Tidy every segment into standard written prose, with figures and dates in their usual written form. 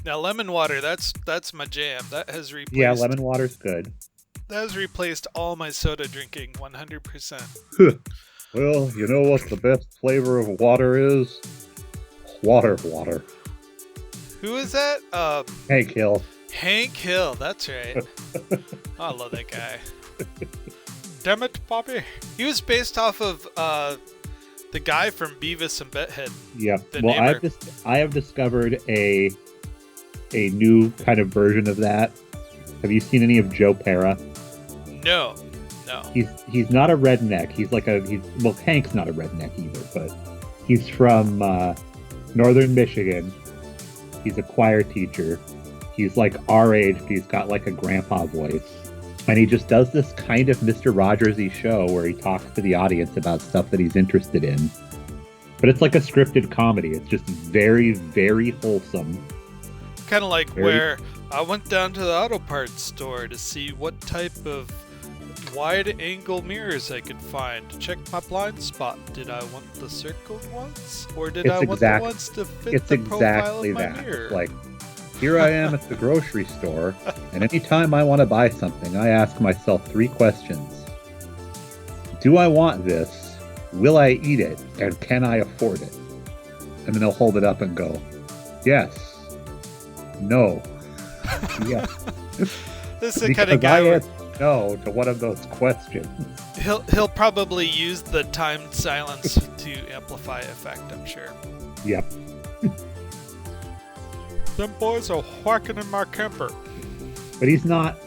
Now, lemon water, that's my jam. That has Yeah, replaced lemon water's good. all my soda drinking 100%. Well, you know what the best flavor of water is? Water. Who is that? Hank Hill. Hank Hill. That's right. Oh, I love that guy. Damn it, Bobby. He was based off of the guy from Beavis and Butthead. Yep. The Well, neighbor. I have discovered a new kind of version of that. Have you seen any of Joe Pera? No. He's not a redneck. Well, Hank's not a redneck either, but he's from northern Michigan. He's a choir teacher. He's like our age, but he's got like a grandpa voice. And he just does this kind of Mr. Rogers-y show where he talks to the audience about stuff that he's interested in. But it's like a scripted comedy. It's just very, very wholesome. Kind of like where I went down to the auto parts store to see what type of wide-angle mirrors I could find to check my blind spot. Did I want the circled ones, or did I want the ones to fit the profile of my mirror? Like, here I am at the grocery store, and anytime I want to buy something, I ask myself 3 questions. Do I want this? Will I eat it? And can I afford it? And then I'll hold it up and go, yes. No. Yes. This is the kind of guy where no to one of those questions. He'll probably use the timed silence to amplify effect, I'm sure. Yep. Them boys are whacking in my camper. But he's not.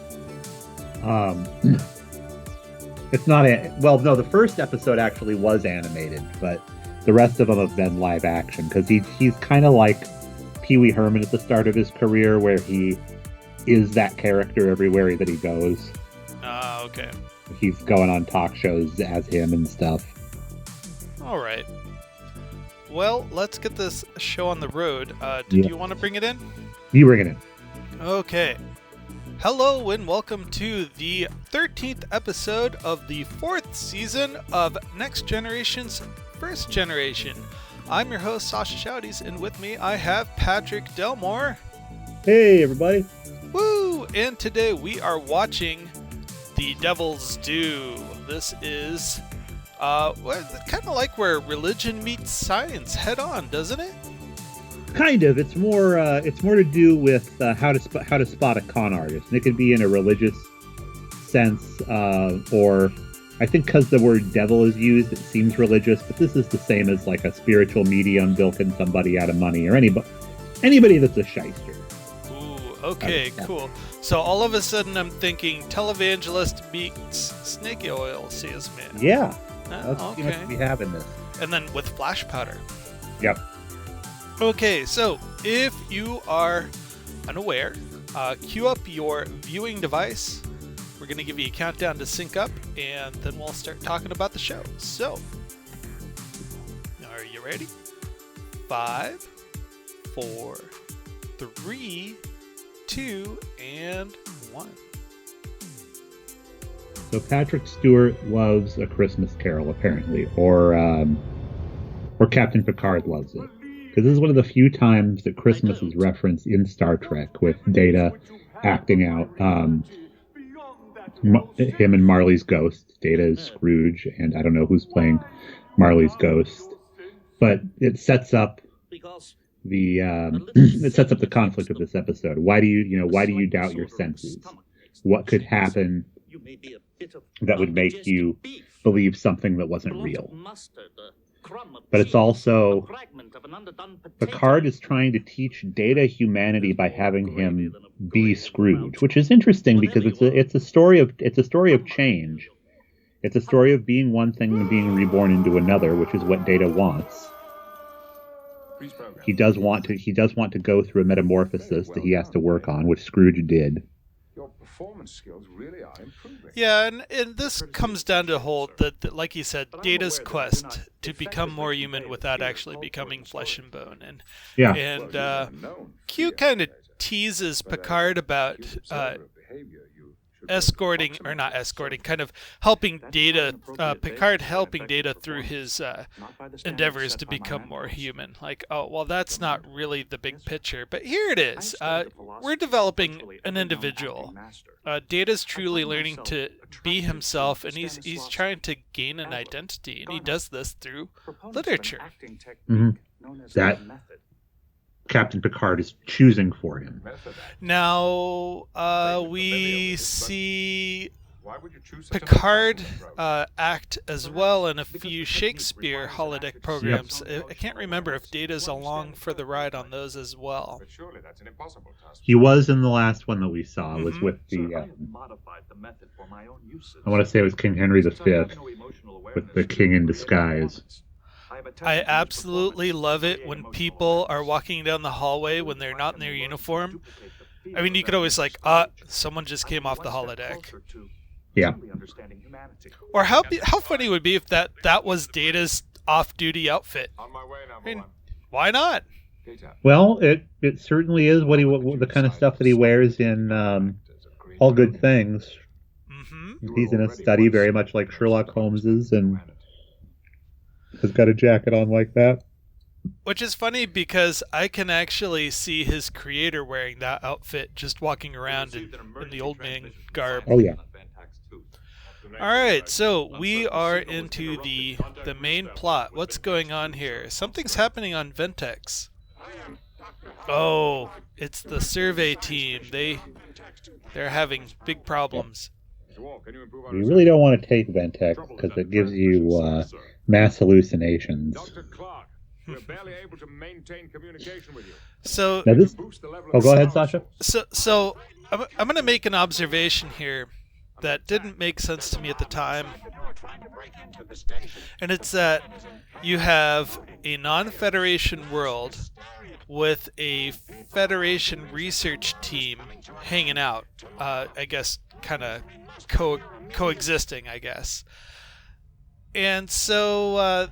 It's not. Well, no, the first episode actually was animated, but the rest of them have been live action because he's kind of like Pee Wee Herman at the start of his career, where he is that character everywhere that he goes. Okay. He's going on talk shows as him and stuff. All right. Well, let's get this show on the road. Did you want to bring it in? You bring it in. Okay. Hello and welcome to the 13th episode of the 4th season of Next Generation's First Generation. I'm your host, Sascha Chowdies, and with me I have Patrick Delmore. Hey, everybody. Woo! And today we are watching The Devil's Due. This is kind of like where religion meets science head on, doesn't it? Kind of. It's more to do with how to spot a con artist. And it could be in a religious sense, or I think because the word devil is used, it seems religious. But this is the same as like a spiritual medium bilking somebody out of money, or anybody that's a shyster. Ooh, okay, cool. So all of a sudden I'm thinking televangelist meets snake oil salesman. Yeah. That's okay. What we have in this. And then with flash powder. Yep. Okay, so if you are unaware, queue up your viewing device. We're going to give you a countdown to sync up, and then we'll start talking about the show. So, are you ready? 5, 4, 3, 2, and 1. So Patrick Stewart loves A Christmas Carol, apparently, or Captain Picard loves it. Because this is one of the few times that Christmas is referenced in Star Trek, with Data acting out him and Marley's ghost. Data is Scrooge, and I don't know who's playing Marley's ghost. But it sets up the conflict of this episode. Why do you doubt your senses? What could happen that would make you believe something that wasn't real? But it's also Picard is trying to teach Data humanity by having him be Scrooge, which is interesting because it's a story of change. It's a story of being one thing and being reborn into another, which is what Data wants. He does want to go through a metamorphosis that he has to work on, which Scrooge did. Your performance skills really are improving. Yeah, and this comes down to that, like you said, Data's quest to become more human without actually becoming flesh and bone. And Q kind of teases Picard about escorting, or not escorting, kind of helping Data, Picard helping Data through his endeavors to become more human. Like, oh, well, that's not really the big picture, but here it is. We're developing an individual. Data's truly learning to be himself, and he's trying to gain an identity, and he does this through literature. Mm-hmm. That Captain Picard is choosing for him. Now, we see Picard act as well in a few Shakespeare holodeck programs. I can't remember if Data's along for the ride on those as well. He was in the last one that we saw. Was with the I want to say it was King Henry V with the king in disguise. I absolutely love it when people are walking down the hallway when they're not in their uniform. I mean, you could always like, someone just came off the holodeck. Yeah. Or how funny would it be if that was Data's off-duty outfit? I mean, why not? Well, it certainly is the kind of stuff that he wears in All Good Things. Mm-hmm. He's in a study very much like Sherlock Holmes's, and has got a jacket on like that. Which is funny because I can actually see his creator wearing that outfit, just walking around in the old man garb. Oh yeah. All right, so we are into the main plot. What's going on here? Something's happening on Ventex. Oh, it's the survey team. They're having big problems. You really don't want to take Ventex because it gives you mass hallucinations. Dr. Clark, we're barely able to maintain communication with you. So now go ahead, Sasha. So I'm going to make an observation here that didn't make sense to me at the time. And it's that you have a non-Federation world with a Federation research team hanging out, I guess kind of coexisting, I guess. And so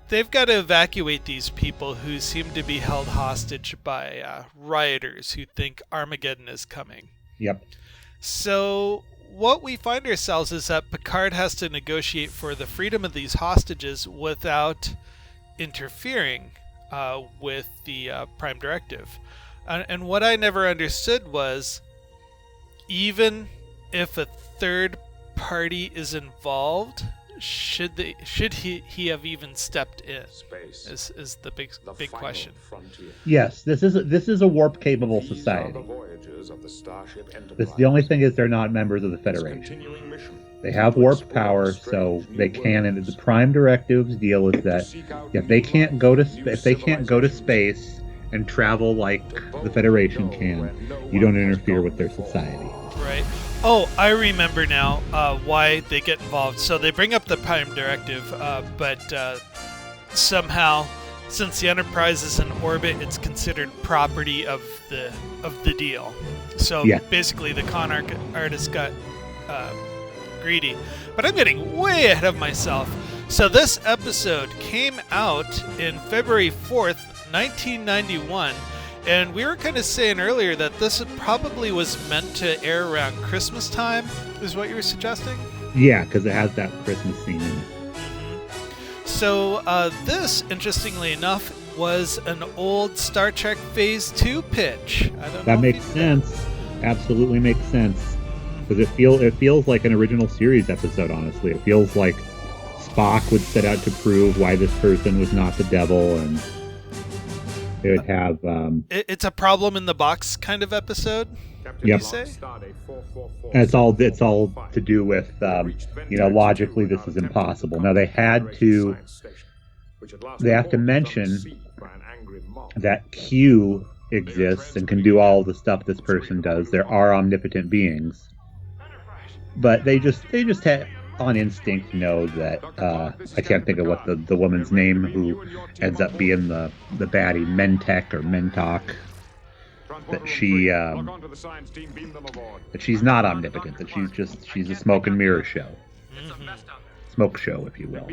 they've got to evacuate these people who seem to be held hostage by rioters who think Armageddon is coming. Yep. So what we find ourselves is that Picard has to negotiate for the freedom of these hostages without interfering with the Prime Directive. And what I never understood was, even if a third party is involved, should he have even stepped in? Space is the big question. Frontier. Yes, this is a warp capable society. The only thing is they're not members of the Federation. They have warp power, so they can. And the Prime Directive's deal is that if they can't go to space and travel like the Federation can, you don't interfere with their society. Right. Oh, I remember now why they get involved. So they bring up the Prime Directive, but somehow, since the Enterprise is in orbit, it's considered property of the deal. So basically, the con artist got greedy. But I'm getting way ahead of myself. So this episode came out in February 4th, 1991. And we were kind of saying earlier that this probably was meant to air around Christmas time, is what you were suggesting? Yeah, because it has that Christmas scene in it. Mm-hmm. So this, interestingly enough, was an old Star Trek Phase 2 pitch. That makes sense. Absolutely makes sense. Because it feels like an original series episode, honestly. It feels like Spock would set out to prove why this person was not the devil, and they would have it's a problem in the box kind of episode. Yep. You say? And it's all to do with logically this is impossible. Now they have to mention that Q exists and can do all the stuff this person does. There are omnipotent beings, but they just on instinct know that I can't think of what the woman's name who ends up being the baddie, Mentek or Mentok, that she's not omnipotent, that she's a smoke and mirror show. Mm-hmm. Smoke show, if you will.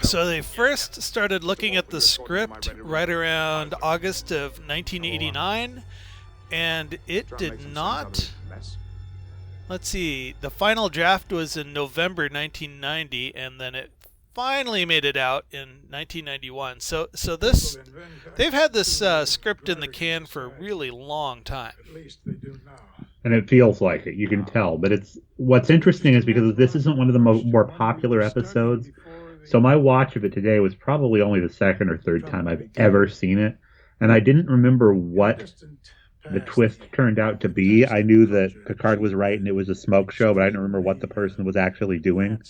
So they first started looking at the script right around August of 1989, and it did not let's see, the final draft was in November 1990, and then it finally made it out in 1991. So this, they've had this script in the can for a really long time. At least they do now. And it feels like it. You can tell. But what's interesting is because this isn't one of the more popular episodes. So my watch of it today was probably only the second or third time I've ever seen it. And I didn't remember what the twist turned out to be. I knew that Picard was right and it was a smoke show, but I didn't remember what the person was actually doing.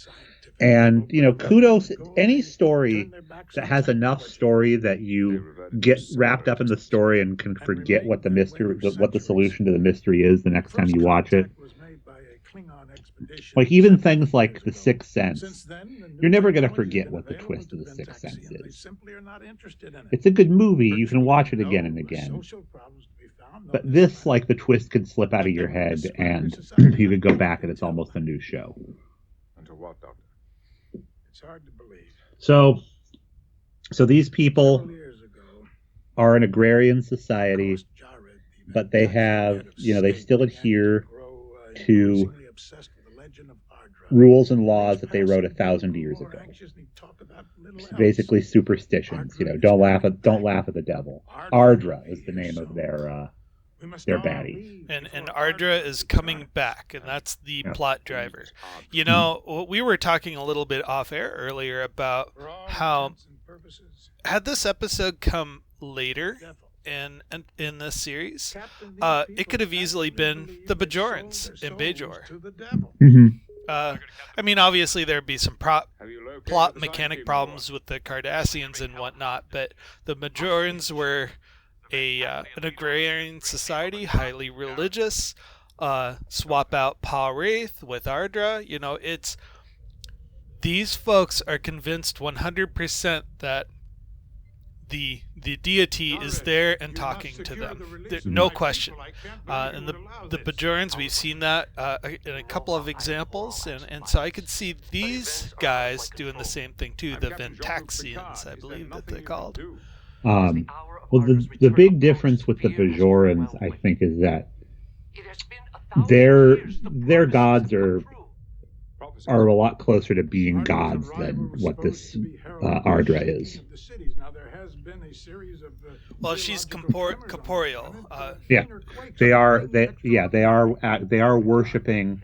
And, kudos, any story that has enough story that you get wrapped up in the story and can forget what the solution to the mystery is the next time you watch it. Like even things like The Sixth Sense, you're never going to forget what the twist of The Sixth Sense is. It's a good movie. You can watch it again and again. But this, like, the twist could slip out of your head and you could go back and it's almost a new show. Until what, Doctor? It's hard to believe. So these people are an agrarian society, but they have, they still adhere to rules and laws that they wrote 1,000 years ago. Basically superstitions, don't laugh at the devil. Ardra is the name of their baddie. And Ardra is coming back, and that's the plot driver. We were talking a little bit off air earlier about how had this episode come later in this series, it could have easily been the Bajorans in Bajor. Mm-hmm. Obviously there'd be some plot mechanic problems with the Cardassians and whatnot, but the Bajorans were an agrarian society, highly religious. Swap out Pa Wraith with Ardra. These folks are convinced 100% that the deity is there and talking to them. No question. And the Bajorans, we've seen that in a couple of examples, and so I could see these guys doing the same thing too. The Ventaxians, I believe that they're called. Well, the big difference with the Bajorans, I think, is that their gods are a lot closer to being gods than what this Ardra is. Well, she's corporeal. Yeah, they are worshiping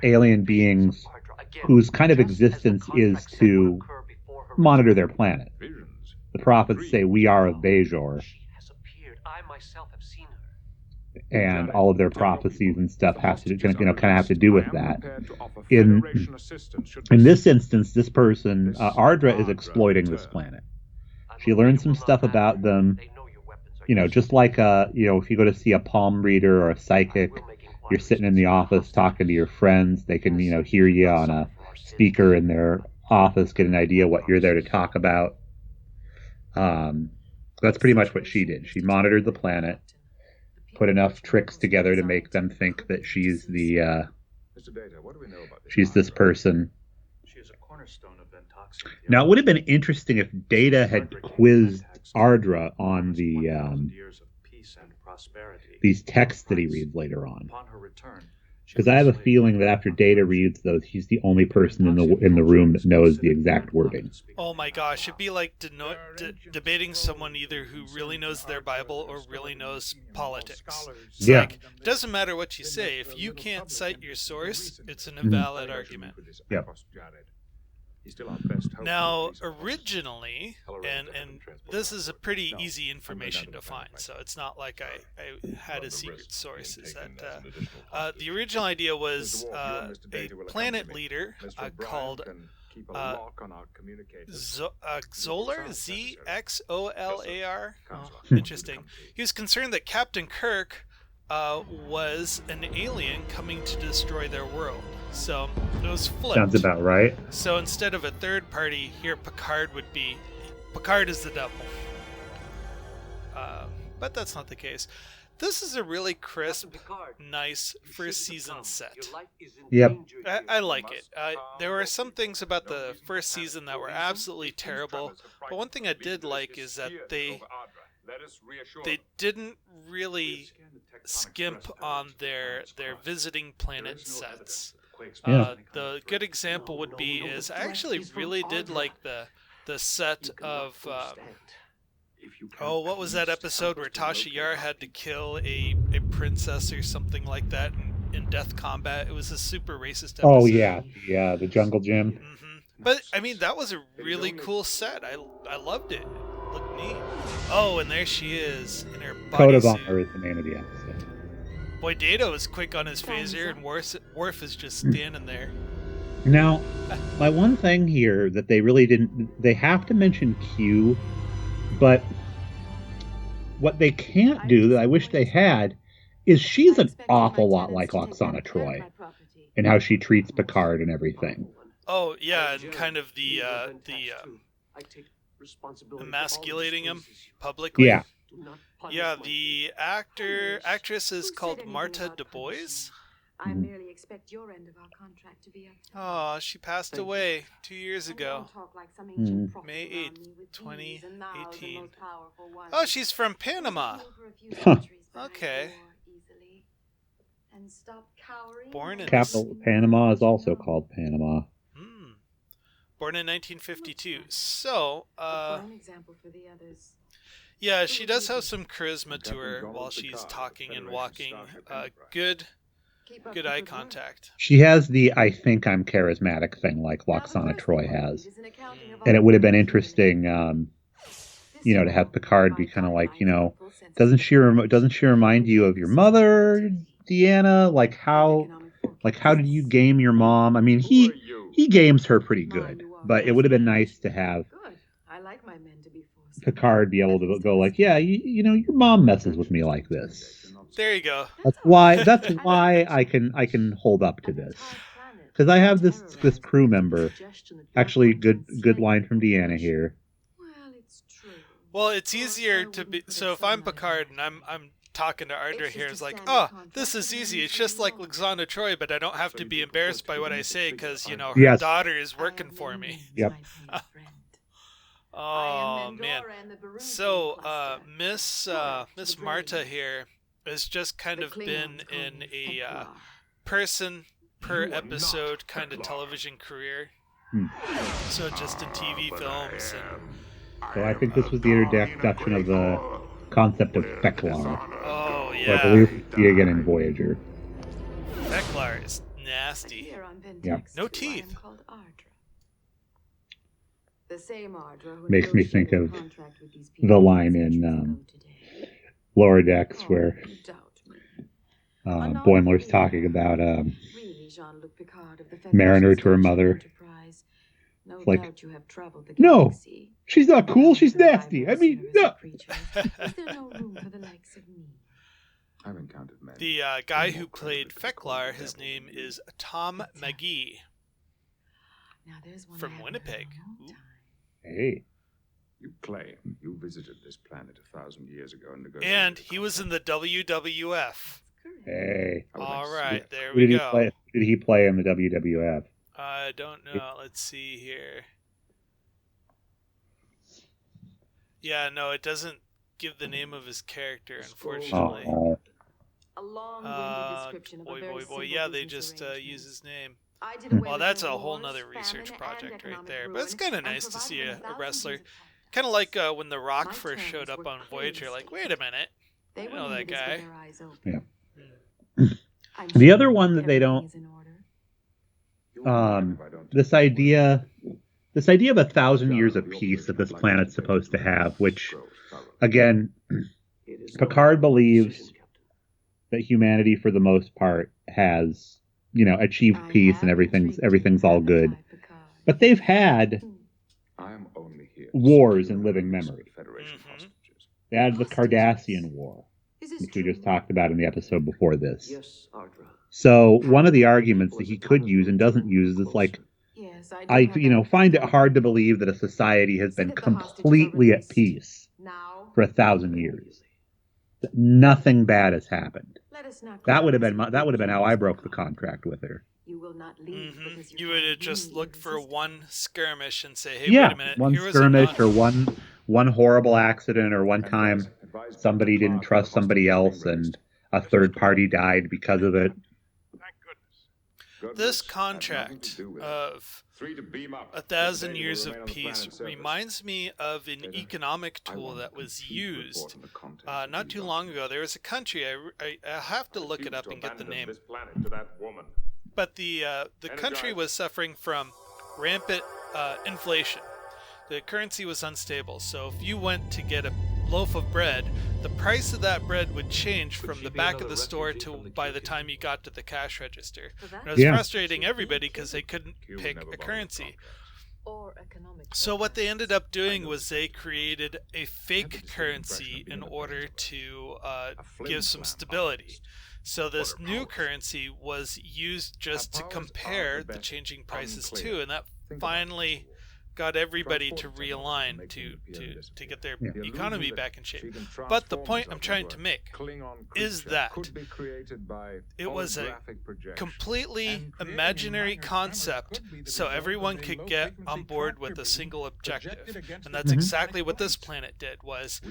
alien beings whose kind of existence is to monitor their planet. The prophets say we are of Bajor, and all of their prophecies and stuff have to kind of have to do with that. In this instance, this person Ardra is exploiting this planet. She learns some stuff about them. Just like if you go to see a palm reader or a psychic, you're sitting in the office talking to your friends. They can hear you on a speaker in their office, get an idea what you're there to talk about. That's pretty much what she did. She monitored the planet, put enough tricks together to make them think that she's she's this person. Now, it would have been interesting if Data had quizzed Ardra on these texts that he reads later on. Because I have a feeling that after Data reads those, he's the only person in the room that knows the exact wording. Oh my gosh, it'd be like debating someone either who really knows their Bible or really knows politics. It's like, it doesn't matter what you say. If you can't cite your source, it's an invalid argument. Yeah. Now, originally, and this is a pretty easy information to find, so it's not like I had a secret source, is that the original idea was a planet leader called Zolar, Zxolar. Interesting. He was concerned that Captain Kirk was an alien coming to destroy their world. So it was flipped. Sounds about right. So instead of a third party, here Picard is the devil. But that's not the case. This is a really crisp, nice first season set. Yep. I like it. There were some things about the first season that were absolutely terrible, but one thing I did like is that they didn't really skimp on their visiting planet sets. Yeah. The good example would be I actually really did like the set of what was that episode where Tasha Yar had to kill a princess or something like that in Death Combat? It was a super racist episode. Oh yeah, the jungle gym. Mm-hmm. But I mean, that was a really cool set. I loved it. It looked neat. Oh, and there she is in her Code of bodysuit. Honor is the name of the episode. Boy, Data was quick on his phaser, and Worf is just standing there. Now, my one thing here that they really didn't... They have to mention Q, but what they can't do, that I wish they had, is she's an awful lot like Oksana Troy and how she treats Picard and everything. Oh, yeah, and kind of the emasculating him publicly. Yeah. Yeah, the actress is called Marta Du Bois. I merely expect your end of our contract to be up. Oh, she passed away 2 years ago. May 8th, 2018. Oh, she's from Panama. Okay. Born in Capital Panama is also called Panama. Born in 1952. So, yeah, she does have some charisma to her while she's talking and walking. Good eye contact. She has the I think I'm charismatic thing like Oksana Troy has. And it would have been interesting, to have Picard be kind of like, doesn't she remind you of your mother, Deanna? Like how did you game your mom? I mean, he games her pretty good, but it would have been nice to have Picard be able to go like, yeah, your mom messes with me like this. There you go. That's why I can hold up to this, because I have this crew member. Actually, good line from Deanna here. Well, it's easier to be. So if I'm Picard and I'm talking to Ardra here, it's like, oh, this is easy. It's just like Lwaxana Troi, but I don't have to be embarrassed by what I say because her daughter is working for me. Yep. Oh man. So Miss Marta here has just kind of been in a person per episode kind of television career. So just in TV films. So I think this was the introduction of the concept of Feklar. Oh, I yeah. believe we see again in Voyager. Feklar is nasty. Yeah. No teeth. Makes me think of the line in Lower Decks where Boimler's talking about Mariner to her mother. It's like, no, she's not cool, she's nasty. I mean, no. The guy who played Feklar, his name is Tom McGee from Winnipeg. Ooh. Hey. You claim you visited this planet 1,000 years ago and he was in the WWF. Hey. All right, there we go. Who did he play in the WWF? I don't know. Let's see here. Yeah, no, it doesn't give the name of his character, unfortunately. Oh. Boy. Yeah, they just use his name. Well, that's a whole nother research project right there. But it's kind of nice to see a wrestler. Kind of like when The Rock first showed up on Voyager. Like, wait a minute. I know that guy. Yeah. The other one that they don't... This idea of 1,000 years of peace that this planet's supposed to have, which, again, Picard believes that humanity, for the most part, has, achieved peace and everything's all good. But they've had wars in living memory. Mm-hmm. They had the Cardassian War, which we just talked about in the episode before this. So one of the arguments that he could use and doesn't use is like, I find it hard to believe that a society has been completely at peace for 1,000 years. That nothing bad has happened. That would have been how I broke the contract with her. Mm-hmm. You would have just looked for one skirmish and say, hey, yeah, wait a minute. one skirmish or one horrible accident or one time somebody didn't trust somebody else and a third party died because of it. Thank goodness. This contract of 1,000 years of peace reminds me of an economic tool that was used not too long ago. There was a country, I have to look it up and get the name, but the country was suffering from rampant inflation. The currency was unstable, so if you went to get a loaf of bread, the price of that bread would change from the back of the store to by the time you got to the cash register. And it was frustrating everybody because they couldn't pick a currency. So what they ended up doing was they created a fake currency in order to give some stability. So this new currency was used just to compare the changing prices too, and that finally got everybody to realign to get their economy back in shape. But the point I'm trying to make is that it was a completely imaginary concept, so everyone could get on board with a single objective. And that's exactly what this planet did. Was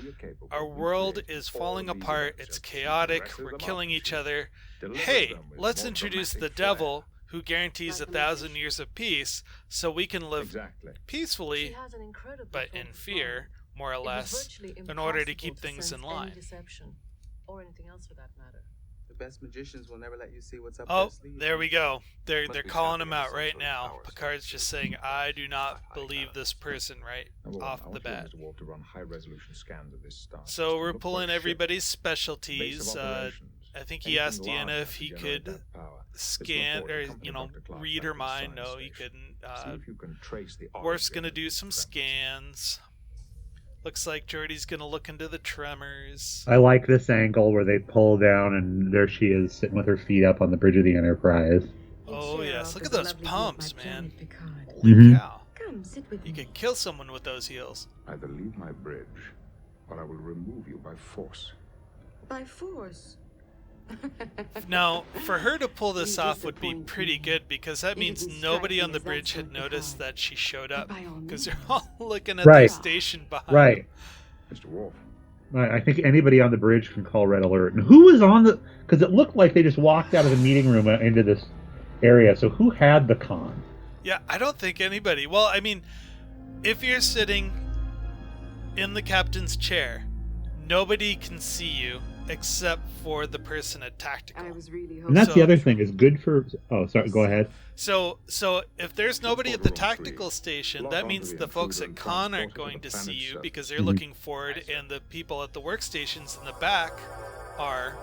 our world is falling apart, it's chaotic, we're killing each other. Hey, let's introduce the devil, who guarantees 1,000 years of peace, so we can live peacefully, but in fear, more or less, in order to keep things in line. Or anything else for that matter. The best magicians will never let you see what's up Oh, there we go. They're calling him out right now. Picard's just saying, I do not believe this person right off the bat. So we're pulling everybody's specialties. I think he asked Deanna if he could scan or read her mind. No, he couldn't. Worf's gonna do some scans. Looks like Geordi's gonna look into the tremors. I like this angle where they pull down and there she is sitting with her feet up on the bridge of the Enterprise. Oh yes, look at those pumps, man. Holy cow. Come, sit with You me. could kill someone with those heels. Either leave my bridge, or I will remove you by force. By force. Now, for her to pull this off would be pretty good, because that means nobody on the bridge had noticed that she showed up, because they're all looking at their station behind Right. Mr. Worf. I think anybody on the bridge can call red alert. And who was on the... Because it looked like they just walked out of the meeting room into this area. So who had the con? Yeah, I don't think anybody. Well, I mean, if you're sitting in the captain's chair, nobody can see you except for the person at tactical. I was really And that's So- the other thing, is good for... Oh, sorry, go ahead. So if there's nobody at the tactical station, that means the folks at con aren't going to see you because they're looking forward, and the people at the workstations in the back are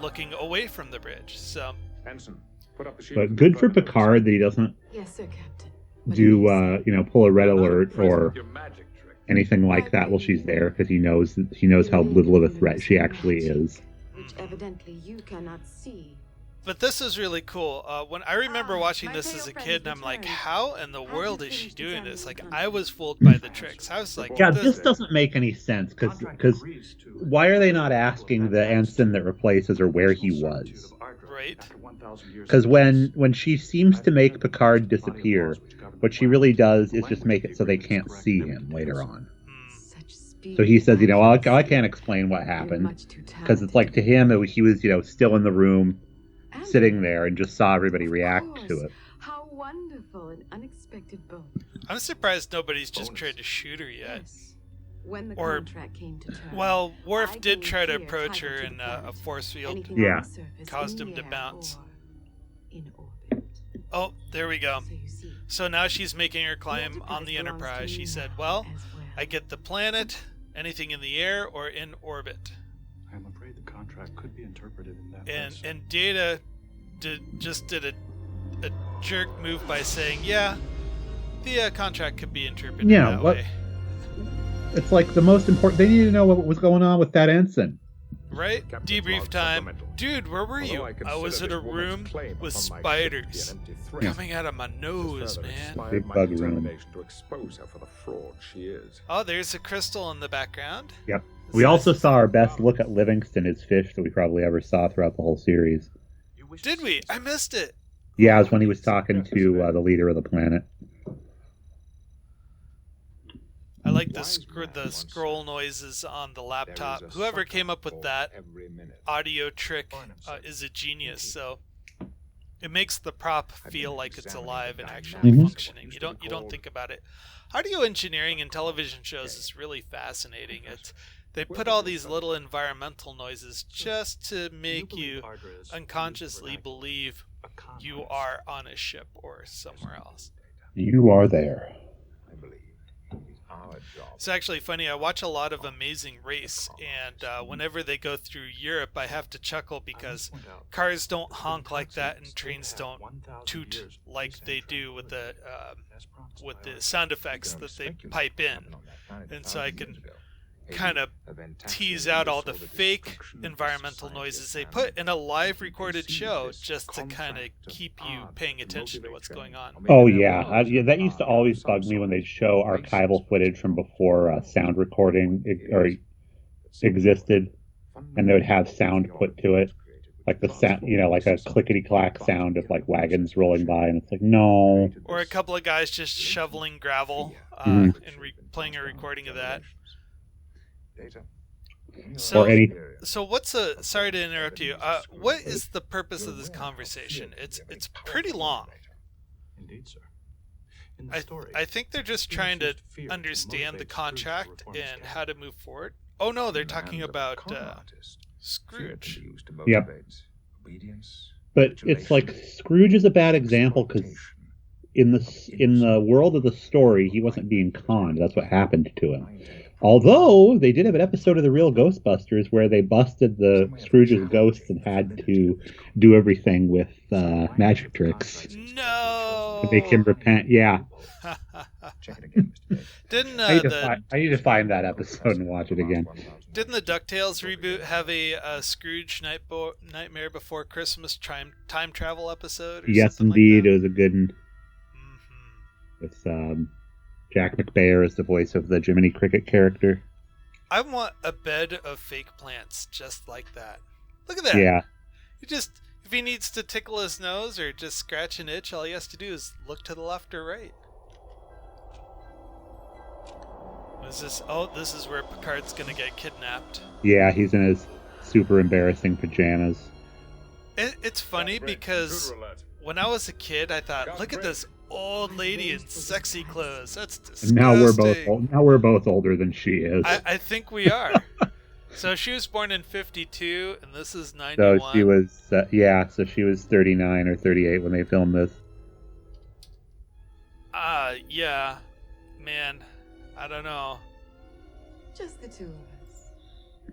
looking away from the bridge. So Ensign, put up the sheet. But good for Picard that he doesn't Yes, sir, Captain. do, pull a red alert or Your magic trick. anything like that while she's there, because he knows how little of a threat she actually is. Which evidently you cannot see. But this is really cool. When I remember watching this as a kid, and I'm like, how in the world is she doing this? Like, I was fooled by the tricks. I was like, Yeah, this doesn't make any sense, because why are they not asking the ensign that replaces her where he was? right? Because when she seems to make Picard disappear, what she really does is just make it so they can't see him later on. Such speed. So he says, I can't explain what happened, because it's like to him, he was, still in the room, sitting there, and just saw everybody react to it. How wonderful and unexpected both. I'm surprised nobody's just tried to shoot her yet. Yes. When the Or- contract came to term. Well, Worf I did gave try to clear approach her, title to and the a planet. force field. Anything Yeah. on the surface, Caused in him the to air, bounce. or in orbit. Oh, there we go. So you see, So now she's making her the climb on the belongs to Enterprise. She me said, now well, as I get the planet, anything in the air, or in orbit. I'm afraid the contract could be interpreted in that And way. and Data just did a jerk move by saying, yeah, the contract could be interpreted Yeah, that what- way. It's like the most important. They need to know what was going on with that ensign. Right? Captain's Debrief log time. supplemental. Dude, where were you? Although I was in consider a this woman's room claim with upon my ship to be spiders an empty threat, coming out of my this nose, further man. inspired Big my bug room. determination to expose her for the fraud she is. Oh, there's a crystal in the background. Yep. That's We also nice. saw our best look at Livingston, his fish, that we probably ever saw throughout the whole series. Did we? I missed it. Yeah, it was when he was talking to the leader of the planet. I like the scroll noises on the laptop. Whoever came up with that audio trick is a genius. So it makes the prop feel like it's alive and actually functioning. You don't think about it. Audio engineering in television shows is really fascinating. They put all these little environmental noises just to make you unconsciously believe you are on a ship or somewhere else. You are there. It's actually funny. I watch a lot of Amazing Race, and whenever they go through Europe, I have to chuckle because cars don't honk like that, and trains don't toot like they do with the sound effects that they pipe in. And so I can kind of tease out all the fake environmental noises they put in a live recorded show just to kind of keep you paying attention to what's going on. Oh yeah, that used to always bug me when they show archival footage from before sound recording existed, and they would have sound put to it, like the sound, like a clickety clack sound of like wagons rolling by, and it's like no. Or a couple of guys just shoveling gravel and playing a recording of that. So what's sorry to interrupt you. What is the purpose of this conversation? It's pretty long. Indeed, sir. I think they're just trying to understand the contract and how to move forward. Oh no, they're talking about Scrooge. Yep. But it's like Scrooge is a bad example because in the world of the story, he wasn't being conned. That's what happened to him. Although they did have an episode of The Real Ghostbusters where they busted the Scrooge's ghosts and had to do everything with magic tricks. No! To make him repent. Yeah. Didn't I need to find that episode and watch it again. Didn't the DuckTales reboot have a Scrooge Nightmare Before Christmas time travel episode? Or yes, something indeed. Like that? It was a good one. With Jack McBayer is the voice of the Jiminy Cricket character. I want a bed of fake plants just like that. Look at that. Yeah. If he needs to tickle his nose or just scratch an itch, all he has to do is look to the left or right. What is this? Oh, this is where Picard's gonna get kidnapped. Yeah, he's in his super embarrassing pajamas. It's funny because when I was a kid, I thought, look at this old lady in sexy clothes. That's disgusting. Now we're both older than she is. I think we are. So she was born in 52, and this is 91. So she was, so she was 39 or 38 when they filmed this. Yeah. Man, I don't know. Just the two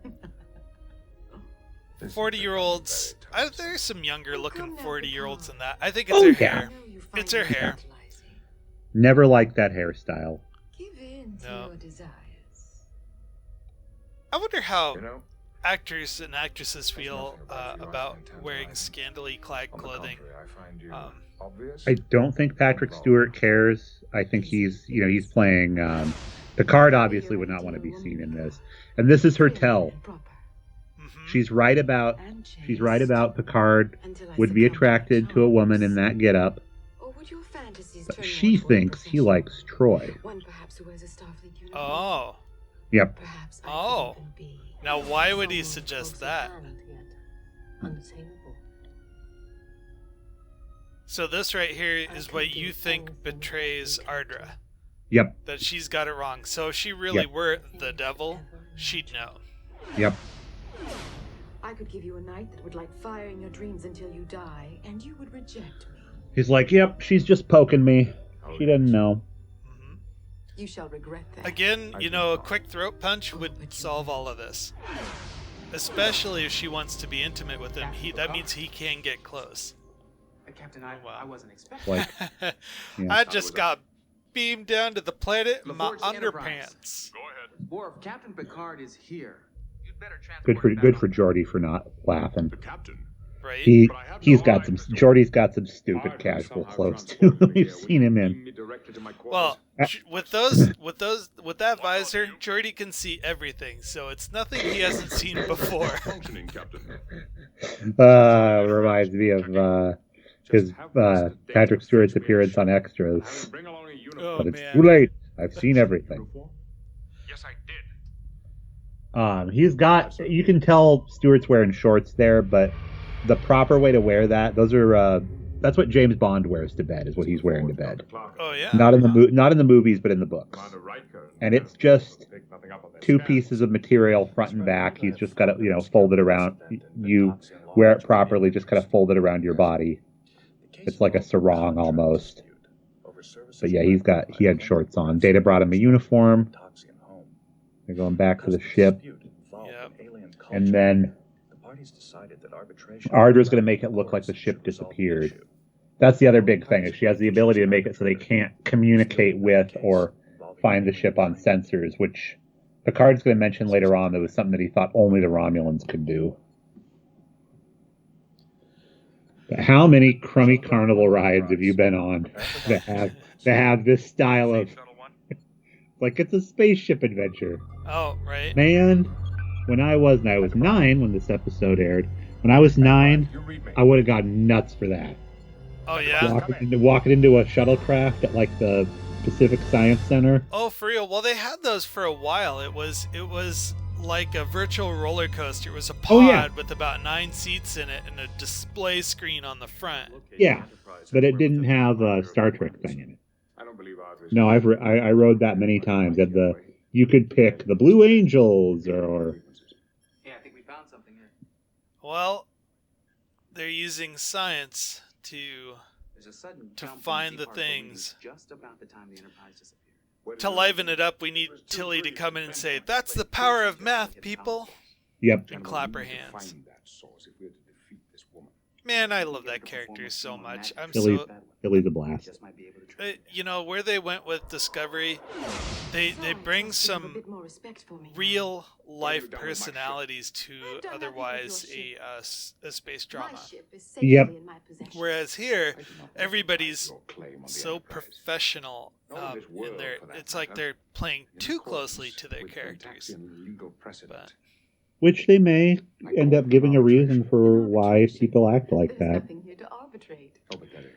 of us. 40-year-olds. There's some younger-looking 40-year-olds than that. I think it's her hair. It's her hair. Never liked that hairstyle. Give in to your desires. I wonder how actors and actresses feel about wearing scantily clad clothing. I don't think Patrick Stewart cares. I think he's playing. Picard obviously would not want to be seen in this, and this is her tell. She's right about Picard would be attracted to a woman in that getup. But she thinks he likes Troy. Oh. Yep. Oh. Now why would he suggest that? So this right here is what you think betrays Ardra. Yep. That she's got it wrong. So if she really were the devil, she'd know. Yep. I could give you a night that would light fire in your dreams until you die, and you would reject me. He's like, yep, she's just poking me. She doesn't know. Mm-hmm. You shall regret that. Again, a quick throat punch would solve all of this. Especially if she wants to be intimate with him. That means he can get close. Captain, I wasn't expecting. I just got beamed down to the planet in my underpants. Go ahead. Worf, Captain Picard is here. You'd better Good for Geordi for not laughing. The captain. Right? Geordi's got some stupid casual clothes too. We've seen him in. Well, with that visor, Geordi can see everything, so it's nothing he hasn't seen before. Functioning, Captain. Reminds me of his Patrick Stewart's appearance on Extras. But it's too late. I've seen everything. He's got. You can tell Stewart's wearing shorts there, but the proper way to wear those are. That's what James Bond wears to bed. Is what he's wearing to bed. Oh yeah. Not in the movies, but in the books. And it's just two pieces of material, front and back. He's just got it, folded around. You wear it properly, just kind of fold it around your body. It's like a sarong almost. But yeah, he had shorts on. Data brought him a uniform. They're going back to the ship. Yep. And then Ardra's going to make it look like the ship disappeared. That's the other big thing, is she has the ability to make it so they can't communicate with or find the ship on sensors, which Picard's going to mention later on that was something that he thought only the Romulans could do. But how many crummy carnival rides have you been on that have this style of, like, it's a spaceship adventure? Oh, right. Man, when I was 9 when this episode aired. When I was 9, I would have gone nuts for that. Oh yeah. Walking into a shuttlecraft at like the Pacific Science Center. Oh, for real. Well, they had those for a while. It was like a virtual roller coaster. It was a pod with about 9 seats in it and a display screen on the front. Yeah, but it didn't have a Star Trek thing in it. No, I rode that many times. You could pick the Blue Angels or. Hey, I think we found something here. Well, they're using science to find the things. Just about the time the Enterprise disappeared. To liven it up, we need Tilly to come in and say, "That's the power of math, people." Yep. And clap her hands. Man, I love that character so much. Tilly's a blast. Where they went with Discovery, they bring some real life personalities to otherwise a space drama. Yep. Whereas here, everybody's so professional. It's like they're playing too closely to their characters. But, which they may end up giving a reason for why people act like that.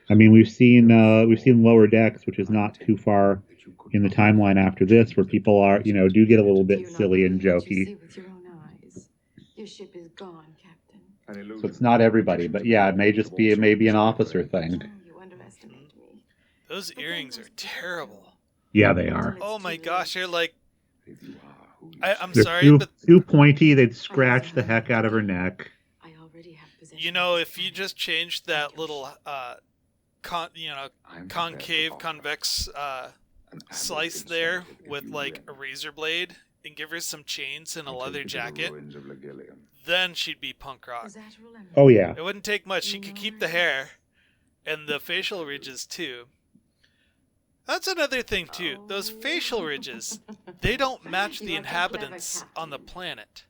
I mean, we've seen Lower Decks, which is not too far in the timeline after this, where people are, do get a little bit silly and jokey. Your ship is gone, Captain. So it's not everybody, but yeah, it may just be an officer thing. You underestimate me. Those earrings are terrible. Yeah, they are. Oh my gosh, they're like. I'm They're sorry, but too pointy. They'd scratch the heck out of her neck. I already have possession. if you just changed that little concave, convex slice there with like a razor blade and give her some chains and a leather jacket, then she'd be punk rock. Oh yeah. It wouldn't take much. She could keep the hair and the facial ridges too. That's another thing too. Those facial ridges, they don't match the inhabitants on the planet.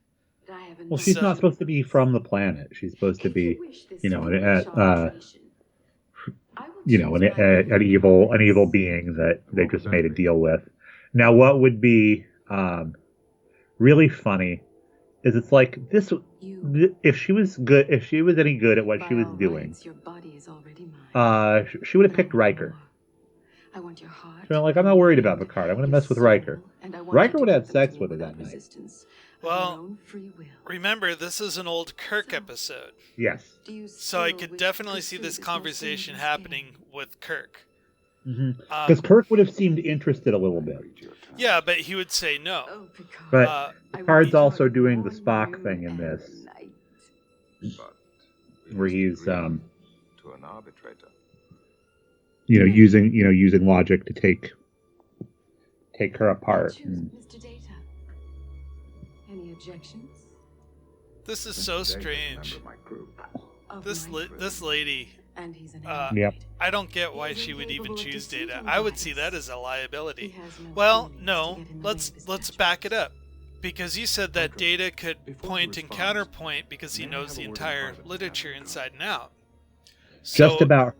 Well, she's not supposed to be from the planet. She's supposed to be, an evil being that they just made a deal with. Now, what would be really funny is it's like this. If she was any good at what she was doing, she would have picked Riker. I want your heart. So, I'm not worried about Picard. I'm going to mess with Riker. Riker would have had sex with her that night. Well, remember, this is an old Kirk episode. Yes. So I could definitely see this conversation happening with Kirk. Because Kirk would have seemed interested a little bit. Yeah, but he would say no. But Picard's also doing the Spock thing in this. Where he's, to an arbitrator. using logic to take her apart. Mr. Data. Any objections? This is so strange. This lady. And he's an Yep. I don't get why she would even choose Data. I would see that as a liability. Well, no. Let's back it up. Because you said that Data could point and counterpoint because he knows the entire literature inside and out. Just about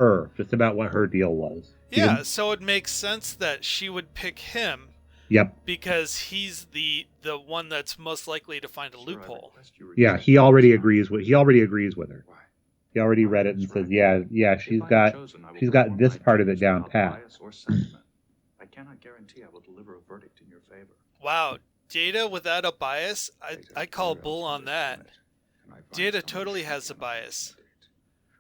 what her deal was. Yeah, so it makes sense that she would pick him. Yep. Because he's the one that's most likely to find a loophole. Yeah, he already agrees with her. He already read it and says, yeah, she's got this part of it down pat. I cannot guarantee I will deliver a verdict in your favor. Wow. Data without a bias, I call bull on that. Data totally has a bias.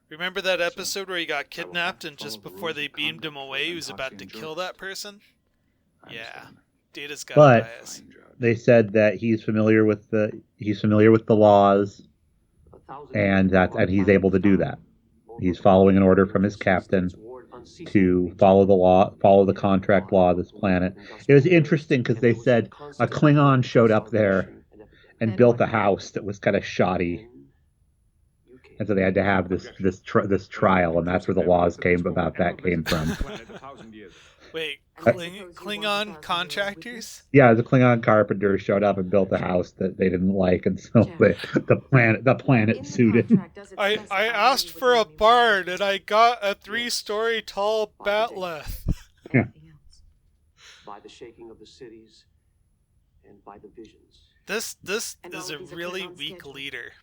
Remember that episode where he got kidnapped and just before they beamed him away, he was about to kill that person? Yeah, Data's got a bias. They said that he's familiar with the laws, and he's able to do that. He's following an order from his captain to follow the law, follow the contract law of this planet. It was interesting because they said a Klingon showed up there and built a house that was kind of shoddy, and so they had to have this trial, and that's where the laws came from. Wait, Klingon contractors? Yeah, the Klingon carpenter showed up and built a house that they didn't like, and so the planet sued him. I asked for a barn, and I got a 3-story tall batleth. Yeah. By the shaking of the cities and by the visions. This is a really weak leader.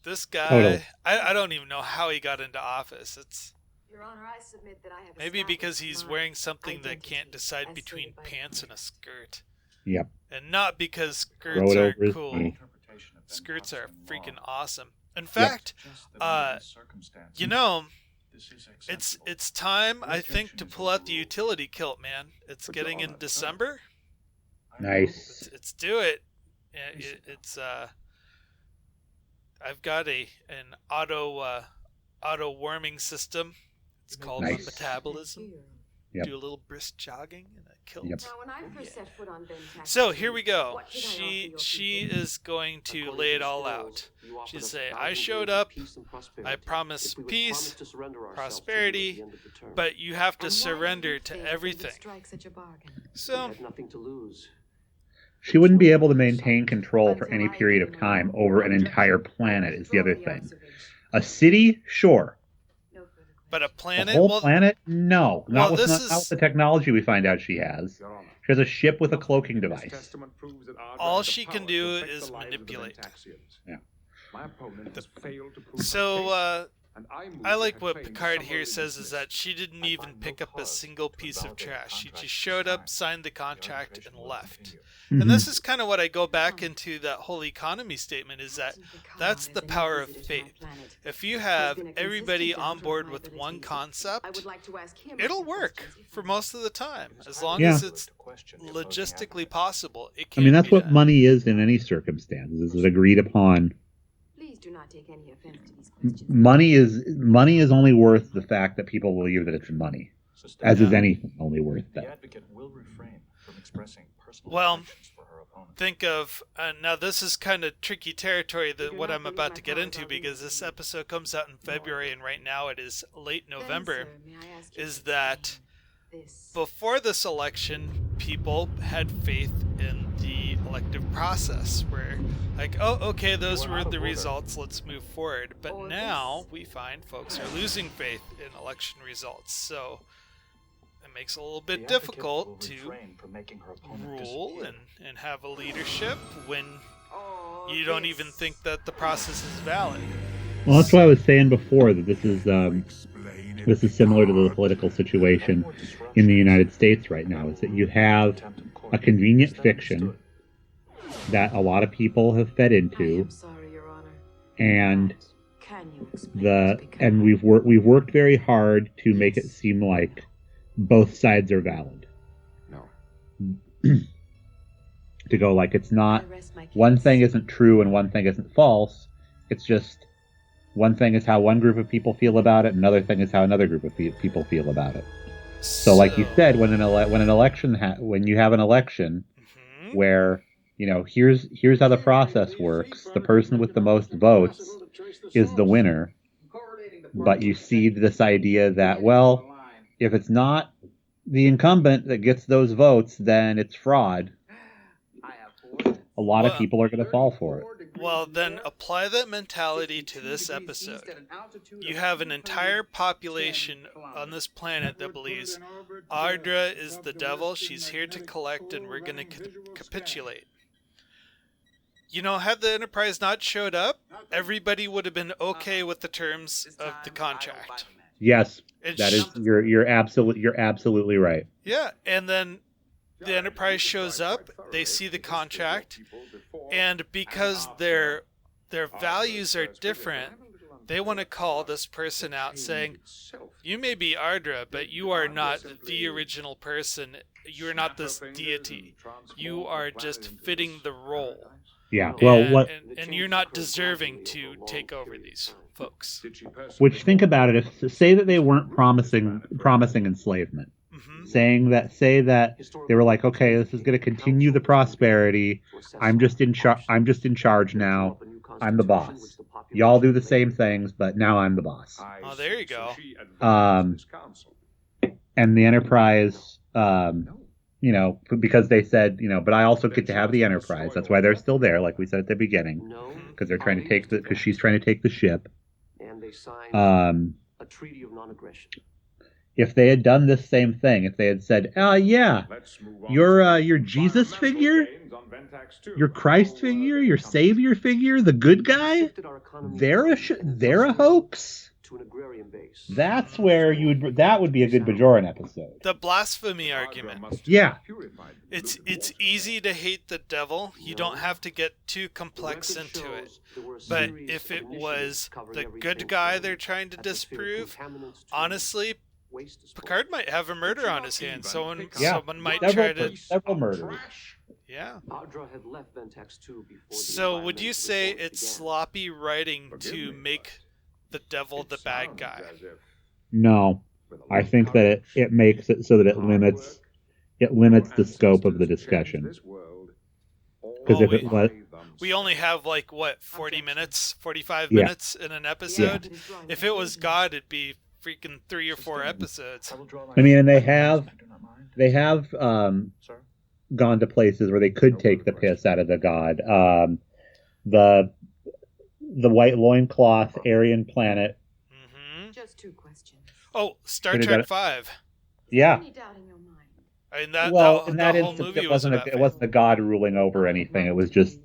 This guy, Totally. I don't even know how he got into office. It's Your Honor, I submit that I have maybe because established he's my wearing something that identity can't decide as between stated by pants the and a skirt. Yep. And not because skirts Throw it aren't over his cool. knee. Skirts are freaking awesome. In fact, you know, it's time, I think, to pull out the utility kilt, man. It's getting in December. Nice. Let's do it. It's I've got an auto warming system. It's called Nice. metabolism. Yep. Do a little brisk jogging in a kilt. Yep. Now, when I first set foot on Ventax, So here we go. what did I offer your She people? is going to lay it all out. She'd say, I showed up, I promise peace, prosperity, but you have to And why surrender did to you think we would everything. strike such a bargain? So nothing to lose. She wouldn't be able to maintain control for any period of time over an entire planet is the other thing. A city, sure. No further questions. but a The planet, whole well, planet? No. Not this with the technology we find out she has. Your Honor, She has a ship with a cloaking this device. testament proves that Ardra all has the she power can to do affect is the lives of the manipulate. Ventaxians. Yeah. My opponent has failed to prove So, her case, and move I like her what claims Picard somewhere here in says this is that list. she didn't even pick up a single piece of trash. She just showed up, signed the contract, and left. And this is kind of what I go back into that whole economy statement is that that's the power of faith. If you have everybody on board with one concept, it'll work for most of the time, as long Yeah. as it's logistically possible. It I can mean, that's be what done. money is in any circumstances. Is agreed upon. Please do not take any offense to these questions. Money is only worth the fact that people believe that it's money, as is anything only worth The that. advocate will refrain from expressing personal Well, affections for her opponent. Think of now this is kind of tricky territory that what I'm about to get into because this episode comes out in February and right now it is late November. Is that before this election people had faith in the elective process where like, oh, okay, those were the results, let's move forward. But now we find folks are losing faith in election results, so it makes it a little The bit advocate difficult will to refrain from making her opponent rule disappear. and have a leadership when you don't even think that the process is valid. Well, that's what I was saying before, that this is similar to the political situation in the United States right now, is that you have a convenient fiction that a lot of people have fed I into, am sorry, Your Honor. and Can you explain and we've worked very hard to make it seem like both sides are valid. No. To go like it's not one thing isn't true and one thing isn't false. It's just one thing is how one group of people feel about it, another thing is how another group of people feel about it. So, like you said, when you have an election Mhm. where here's how the process works, the person with the most votes is the winner, but you see this idea that, well, if it's not the incumbent that gets those votes, then it's fraud. A lot of people are going to fall for it. Well, then apply that mentality to this episode. You have an entire population on this planet that believes Ardra is the devil, she's here to collect, and we're going to capitulate. Had the Enterprise not showed up, everybody would have been okay with the terms of the contract. Yes, And that is you're absolutely right. Yeah, and then the Enterprise shows up, they see the contract, and because their values are different, they want to call this person out saying, you may be Ardra, but you are not the original person. You are not this deity. You are just fitting the role. Yeah, well, and you're not deserving to take over these folks. Which, think about it. If say that they weren't promising enslavement, say that they were like, okay, this is going to continue the prosperity. I'm just in charge now. I'm the boss. Y'all do the same things, but now I'm the boss. Oh, there you go. And the Enterprise, because they said, but I also get to have the Enterprise. That's why they're still there, like we said at the beginning, because they're trying to because she's trying to take the ship. And they signed a treaty of non-aggression. If they had done this same thing, if they had said, yeah, your Jesus figure, your Christ figure, your Savior figure, the good guy, they're a hoax. That's where that would be a good Bajoran episode. The blasphemy argument. Yeah. It's easy to hate the devil. You don't have to get too complex into it. But if it was the good guy they're trying to disprove, honestly, Picard might have a murder on his hands. Someone might try to... Several murders. Yeah. So would you say it's sloppy writing to make the devil the bad guy? No. I think that it makes it so that it limits the scope of the discussion. Because if it was... We only have 40 minutes, 45 minutes in an episode? Yeah. If it was God, it'd be freaking 3 or 4 episodes. I mean, and they have gone to places where they could take the piss out of the god. The white loincloth Aryan planet. Mm-hmm. Just 2 questions. Oh, Star Trek 5. Yeah. I mean, in that instance, it wasn't a god ruling over anything. It was just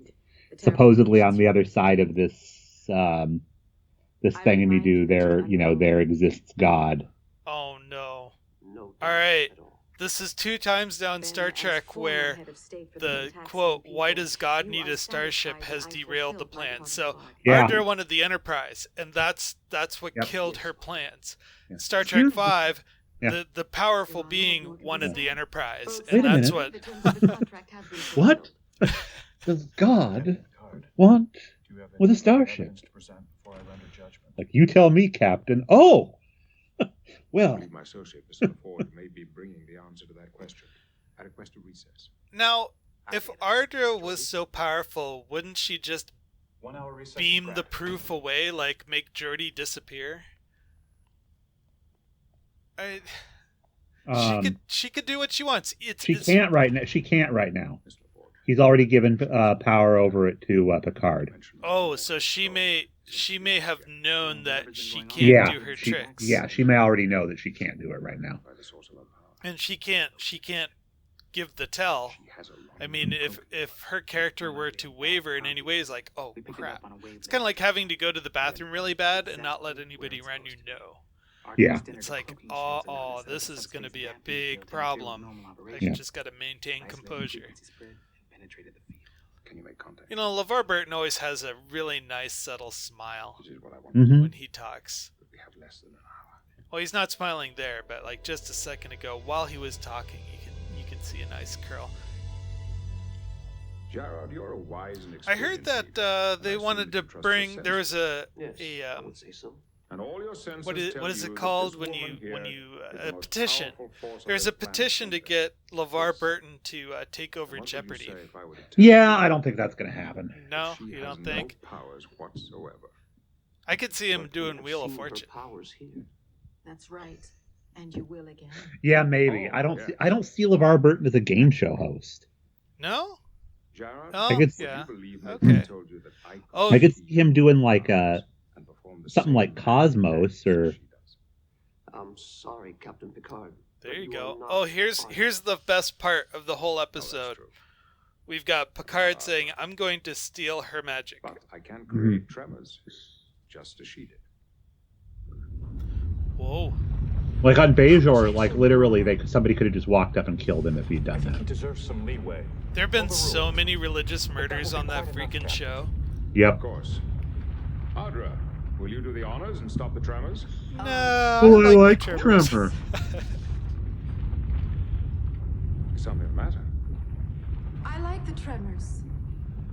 supposedly on the other side of this thing, and you do there exists God. Oh no! All right, this is 2 times now in Star Trek where the quote "Why does God need a starship?" has derailed the plan. So Ardra wanted the Enterprise, and that's what killed her plans. Yeah. Star Trek 5. Yeah. The powerful being wanted the Enterprise, and that's what. What does God want with a starship? Like, you tell me, Captain. Oh, well. My associate, Mr. Ford, may be bringing the answer to that question. I request a recess. Now, if Ardra was so powerful, wouldn't she just beam the proof away, like make Geordi disappear? She could do what she wants. She can't right now. He's already given power over it to Picard. Oh, so she may have known that she can't do her tricks. Yeah, she may already know that she can't do it right now. And she can't give the tell. I mean, if her character were to waver in any way, it's like, oh crap. It's kind of like having to go to the bathroom really bad and not let anybody around you know. Yeah. It's like, oh, this is going to be a big problem. I just got to maintain composure. Can you make contact? LeVar Burton always has a really nice, subtle smile when he talks. Well, he's not smiling there, but just a second ago, while he was talking, you can see a nice curl. Gerard, you're a wise and I heard that they wanted to bring. There was I would say so. And all your senses what is it called when you a petition? There's a petition to get LeVar Burton to take over Jeopardy. Yeah, I don't think that's going to happen. No, you don't think? No powers whatsoever. I could see him doing Wheel of Fortune. Powers here. That's right, and you will again. Yeah, maybe. I don't see LeVar Burton as a game show host. No. Gerard, oh, yeah. Okay. I could see him doing something like Cosmos or. I'm sorry, Captain Picard. There you go. Oh, here's the best part of the whole episode. We've got Picard saying, "I'm going to steal her magic." But I can create tremors, just as she did. Whoa. Like on Bajor, like literally, somebody could have just walked up and killed him if he'd done He that. deserves some leeway. There have been so many religious murders on that freaking show. Yep. Of course. Audra, will you do the honors and stop the tremors? No, Oh, I like the Tremor. Something the matter? I like the tremors.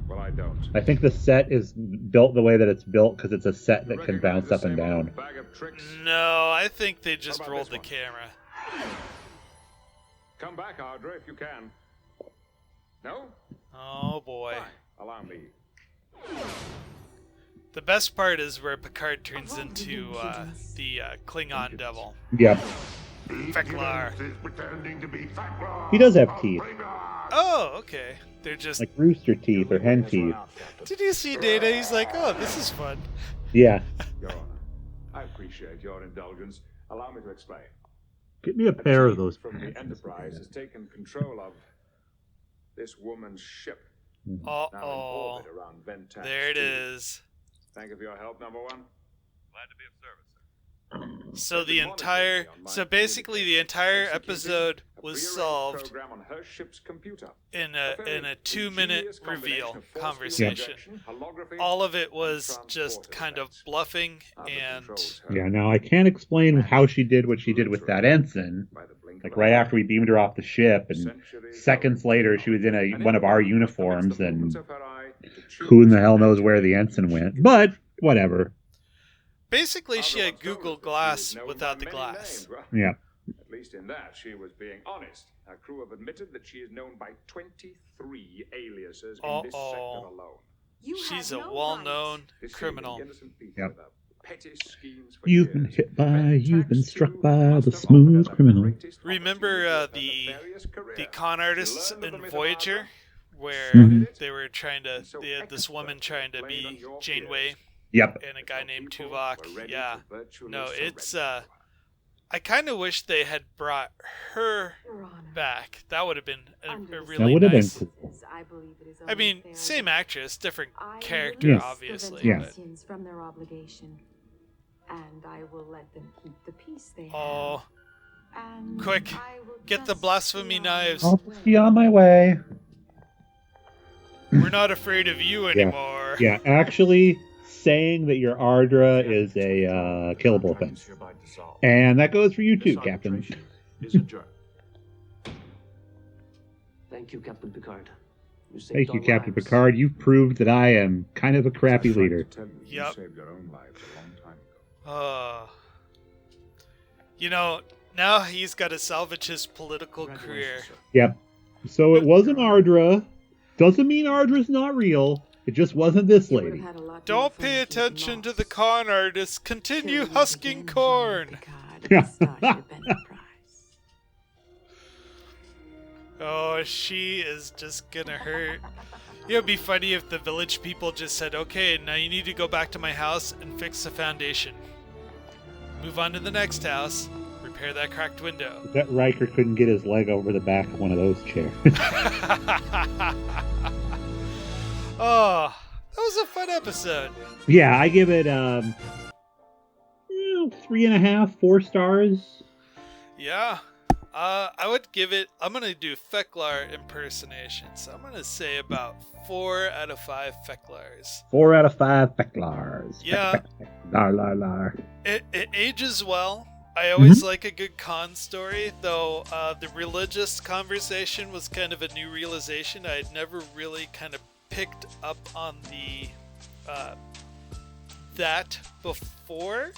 Well, I don't. I think the set is built the way that it's built because it's a set that can Recognize bounce the up and same down. old bag of tricks? No, I think they just How about rolled this the one? camera. Come back, Audra, if you can. No? Oh boy. Fine. Allow me. The best part is where Picard turns into the Klingon devil. Yep. Feklar. He does have teeth, Oh, okay. They're just... like rooster teeth or hen teeth. Did you see Data? He's like, oh, this is fun. Yeah. Your Honor, I appreciate your indulgence. Allow me to explain. Get me a pair of those From the pants. Enterprise has taken control of this woman's ship. Uh-oh. Now in orbit around Ventas. There it is. Thank you for your help, number one. Glad to be of service, sir. So basically the entire episode was solved in a 2-minute reveal conversation. All of it was just kind of bluffing and... Yeah, now I can't explain how she did what she did with that ensign. Like right after we beamed her off the ship, and seconds later she was in one of our uniforms, and who in the hell knows where the ensign went? But whatever. Basically, she had Google Glass without the glass. Yeah. At least in that, she was being honest. Our crew have admitted that she is known by 23 aliases in this sector alone. She's a well-known criminal. Yep. Petty schemes for You've been years. hit by, you've been struck by the smooth criminal. Remember the con artists in Voyager, where they were they had this woman trying to be Janeway? Yep. And a guy named Tuvok. Yeah. No, it's I kind of wish they had brought her back. That would have been a really nice. Been cool. I mean, same actress, different character, obviously. Yeah. From their obligation, and I will let them keep the peace they have. Oh, And quick, I will get the just blasphemy be on knives. I'll be on my way. We're not afraid of you anymore. Yeah, actually, saying that your Ardra is a killable offense. And that goes for you too, Captain. Thank you, Captain Picard. Thank you, Captain Picard. You've proved that I am kind of a crappy leader. Yep. You saved your own lives a long time ago. You know, now he's got to salvage his political career. Yep. So it wasn't Ardra. Doesn't mean Ardra's not real. It just wasn't this lady. Don't pay attention to the con artists. Continue husking corn. Oh, she is just gonna hurt. It would be funny if the village people just said, okay, now you need to go back to my house and fix the foundation. Move on to the next house. Repair that cracked window. That Riker couldn't get his leg over the back of one of those chairs. Oh, that was a fun episode. Yeah, I give it 3.5, 4 stars. Yeah. I would give it, I'm going to do Feklar impersonations. So I'm going to say about 4 out of 5 Feklars. 4 out of 5 Feklars. Yeah. Lar. It ages well. I always like a good con story, though the religious conversation was kind of a new realization. I had never really kind of picked up on that before.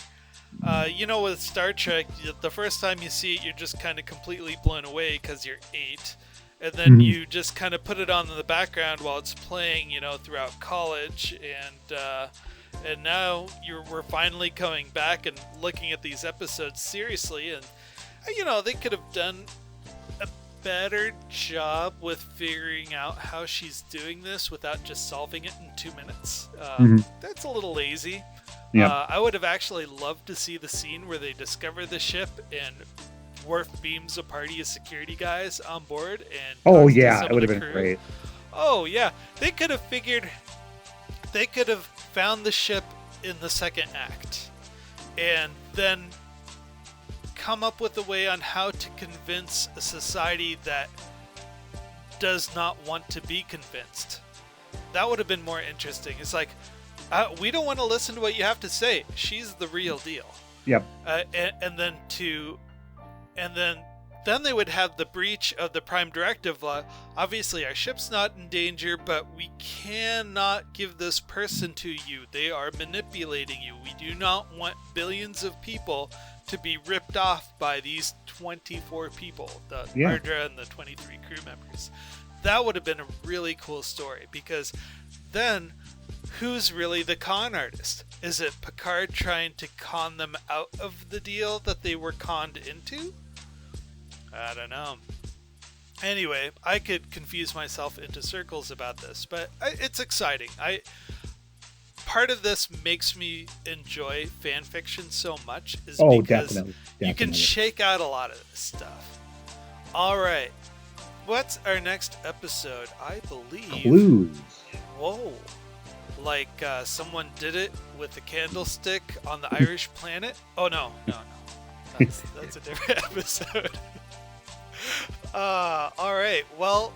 With Star Trek, the first time you see it, you're just kind of completely blown away because you're 8. And then you just kind of put it on in the background while it's playing, throughout college. And now we're finally coming back and looking at these episodes seriously. And, they could have done a better job with figuring out how she's doing this without just solving it in 2 minutes. That's a little lazy. Yeah. I would have actually loved to see the scene where they discover the ship and Worf beams a party of security guys on board. And oh, talks to yeah, some it would of have the been crew. great. Oh, yeah. They could have found the ship in the second act and then come up with a way on how to convince a society that does not want to be convinced. That would have been more interesting. It's like, we don't want to listen to what you have to say. She's the real deal. Yep. And then they would have the breach of the Prime Directive law. Obviously, our ship's not in danger, but we cannot give this person to you. They are manipulating you. We do not want billions of people to be ripped off by these 24 people, the Ardra and the 23 crew members. That would have been a really cool story, because then who's really the con artist? Is it Picard trying to con them out of the deal that they were conned into? I don't know. Anyway, I could confuse myself into circles about this, but it's exciting. Part of this makes me enjoy fan fiction so much is because definitely. You can shake out a lot of this stuff. All right. What's our next episode? I believe... Clues. Whoa. Like someone did it with a candlestick on the Irish planet? Oh, no. That's a different episode. All right. Well,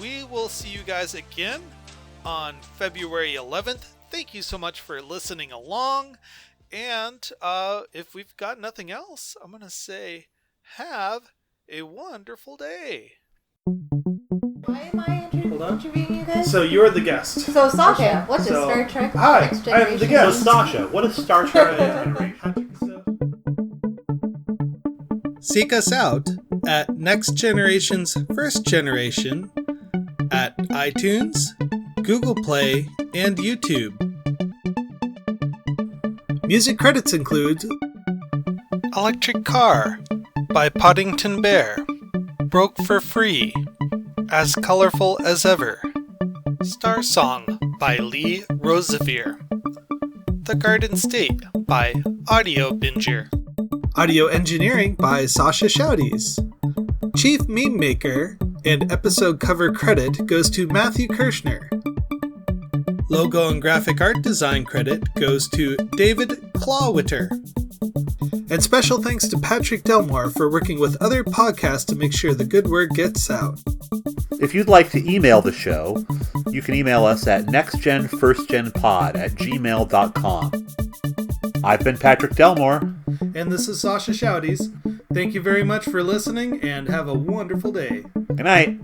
we will see you guys again on February 11th. Thank you so much for listening along. And if we've got nothing else, I'm going to say have a wonderful day. Why am I interviewing you guys? So you're the guest. So Sasha, what is Star Trek Hi, Next Generation? I'm the guest. So Sasha, what is Star Trek Next Generation? Seek us out at Next Generation's First Generation at iTunes, Google Play, and YouTube. Music credits include Electric Car by Poddington Bear, Broke for Free, As Colorful as Ever, Star Song by Lee Rosevere, The Garden State by Audio Binger, Audio engineering by Sasha Shouties. Chief Meme Maker and episode cover credit goes to Matthew Kirschner. Logo and graphic art design credit goes to David Clawwitter. And special thanks to Patrick Delmore for working with other podcasts to make sure the good word gets out. If you'd like to email the show, you can email us at nextgenfirstgenpod@gmail.com. I've been Patrick Delmore. And this is Sasha Shouties. Thank you very much for listening, and have a wonderful day. Good night.